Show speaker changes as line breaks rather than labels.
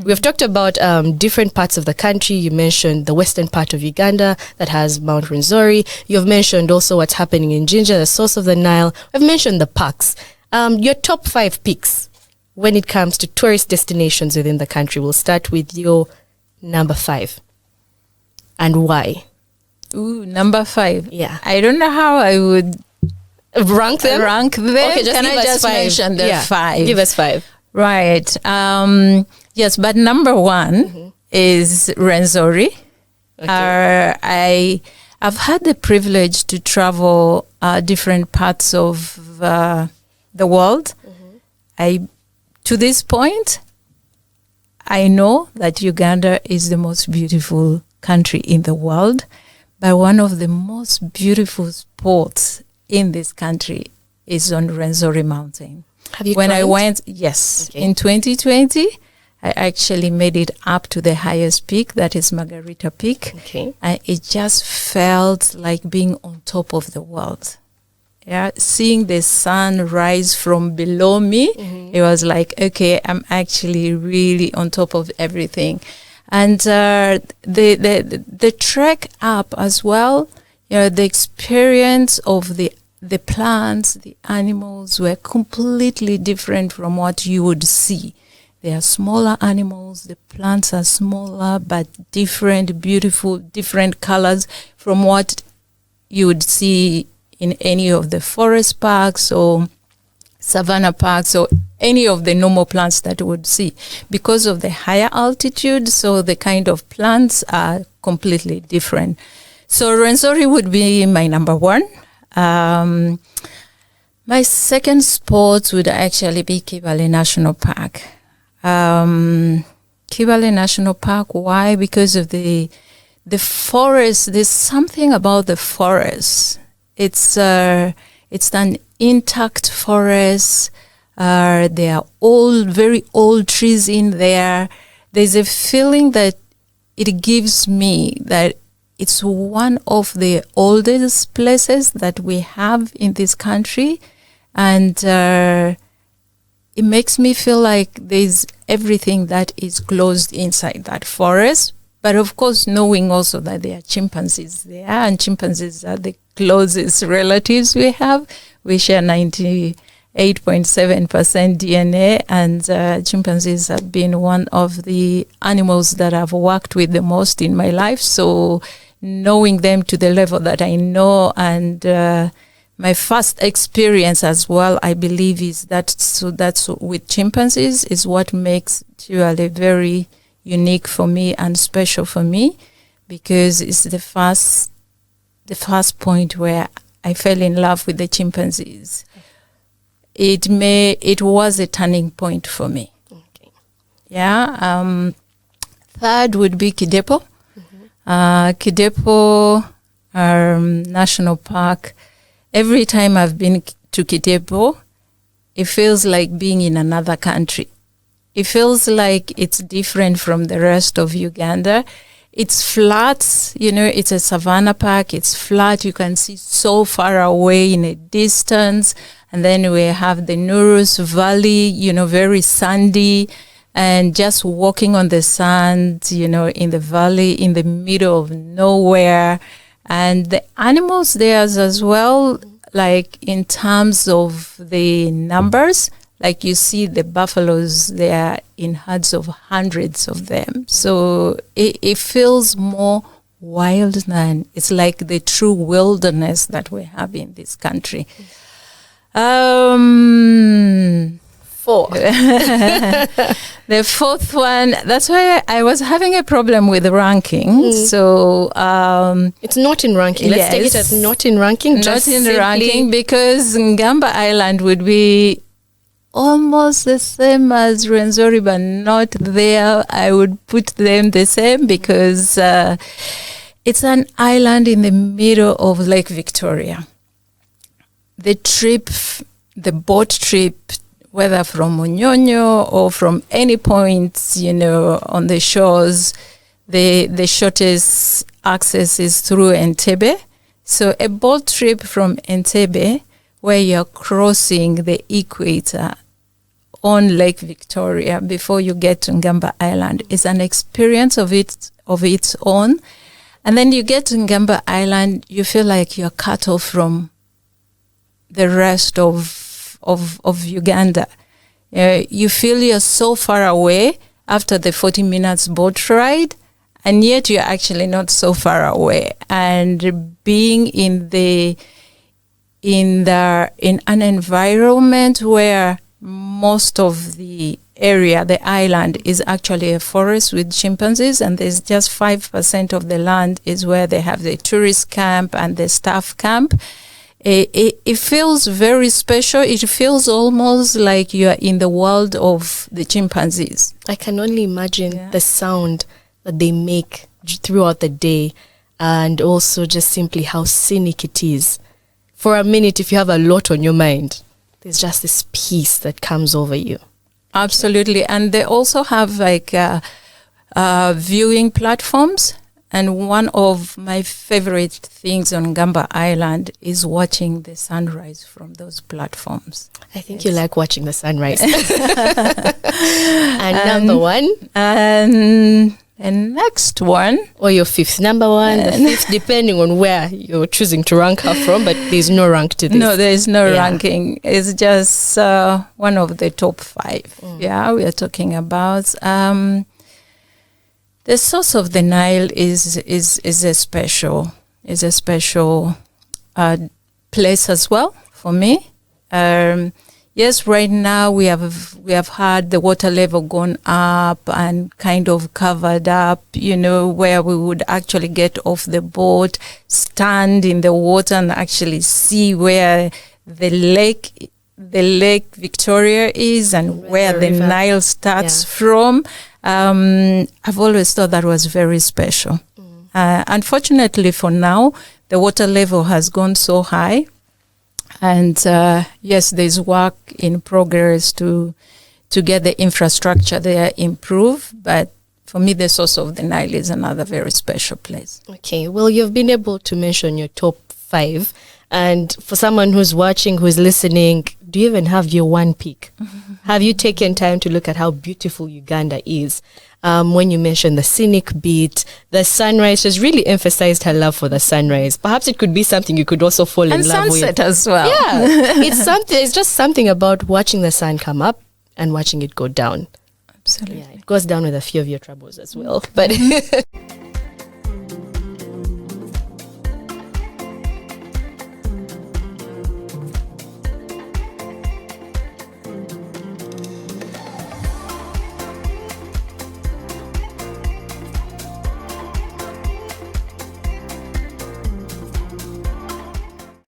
We've talked about different parts of the country. You mentioned the western part of Uganda that has Mount Rwenzori. You've mentioned also what's happening in Jinja, the source of the Nile. We've mentioned the parks. Your top 5 picks when it comes to tourist destinations within the country. We'll start with your number 5. And why?
Ooh, number 5.
Yeah.
I don't know how I would
rank them.
Okay,
Can I just
mention the 5?
Give us 5.
Right. Yes, but number 1 is Rwenzori.
Okay.
I've had the privilege to travel different parts of the world. To this point, I know that Uganda is the most beautiful country in the world, but one of the most beautiful spots in this country is on Rwenzori Mountain.
Have you
When I
climbed?
went, yes,
Okay.
in 2020, I actually made it up to the highest peak, that is Margarita Peak.
Okay.
And it just felt like being on top of the world. Yeah, seeing the sun rise from below me, it was like, okay, I'm actually really on top of everything. And the trek up as well, the experience of the plants, the animals were completely different from what you would see. They are smaller animals, the plants are smaller, but different, beautiful, different colors from what you would see in any of the forest parks or savanna parks or any of the normal plants that you would see. Because of the higher altitude, so the kind of plants are completely different. So Rwenzori would be my number 1. My second spot would actually be Kibale National Park. Kibale National Park, why? Because of the forest. There's something about the forest. It's an intact forest. There are very old trees in there. There's a feeling that it gives me that it's one of the oldest places that we have in this country. And it makes me feel like there's everything that is closed inside that forest. But of course, knowing also that there are chimpanzees there, and chimpanzees are the closest relatives we have. We share 98.7% DNA, and chimpanzees have been one of the animals that I've worked with the most in my life. So knowing them to the level that I know, and my first experience as well, I believe, is that's with chimpanzees is what makes Tuale very unique for me and special for me, because it's the first point where I fell in love with the chimpanzees. It was a turning point for me.
Okay.
Yeah. Third would be Kidepo. Kidepo National Park. Every time I've been to Kidepo, it feels like being in another country. It feels like it's different from the rest of Uganda. It's flat, it's a savanna park. It's flat. You can see so far away in a distance. And then we have the Nurus Valley, very sandy. And just walking on the sand, in the valley, in the middle of nowhere. And the animals there as well, like in terms of the numbers, like you see the buffaloes there in herds of hundreds of them. So it feels more wild than, it's like the true wilderness that we have in this country.
4.
The fourth one, that's why I was having a problem with the ranking. So
it's not in ranking. Let's take it as not in ranking.
Not in the ranking, because Ngamba Island would be almost the same as Rwenzori, but not there. I would put them the same because it's an island in the middle of Lake Victoria. The boat trip, whether from Munyonyo or from any point, on the shores, the shortest access is through Entebbe. So a boat trip from Entebbe, where you're crossing the equator on Lake Victoria before you get to Ngamba Island. It's an experience of its own. And then you get to Ngamba Island, you feel like you're cut off from the rest of Uganda. You feel you're so far away after the 40 minutes boat ride, and yet you're actually not so far away. And being in an environment where most of the area, the island, is actually a forest with chimpanzees, and there's just 5% of the land is where they have the tourist camp and the staff camp. It feels very special. It feels almost like you're in the world of the chimpanzees.
I can only imagine the sound that they make throughout the day, and also just simply how scenic it is. For a minute, if you have a lot on your mind, there's just this peace that comes over you.
Absolutely. And they also have like viewing platforms. And one of my favorite things on Ngamba Island is watching the sunrise from those platforms.
I think you like watching the sunrise. And number one?
And next one.
Or your fifth. Number one, the fifth, depending on where you're choosing to rank her from, but there's no rank to this.
No, there is no ranking. It's just one of the top 5. Yeah, we are talking about. The source of the Nile is a special place as well for me. Yes, right now we have had the water level gone up and kind of covered up, where we would actually get off the boat, stand in the water and actually see where the lake Victoria is and where the Nile starts from. I've always thought that was very special. Unfortunately for now, the water level has gone so high. And yes, there's work in progress to get the infrastructure there improved. But for me, the source of the Nile is another very special place.
Okay, well, you've been able to mention your top 5. And for someone who's watching, who's listening, do you even have your one pick? Have you taken time to look at how beautiful Uganda is? When you mentioned the scenic beat, the sunrise, has really emphasized her love for the sunrise. Perhaps it could be something you could also fall in love with.
And sunset as well.
Yeah, it's just something about watching the sun come up and watching it go down.
Absolutely.
Yeah, it goes down with a few of your troubles as well. But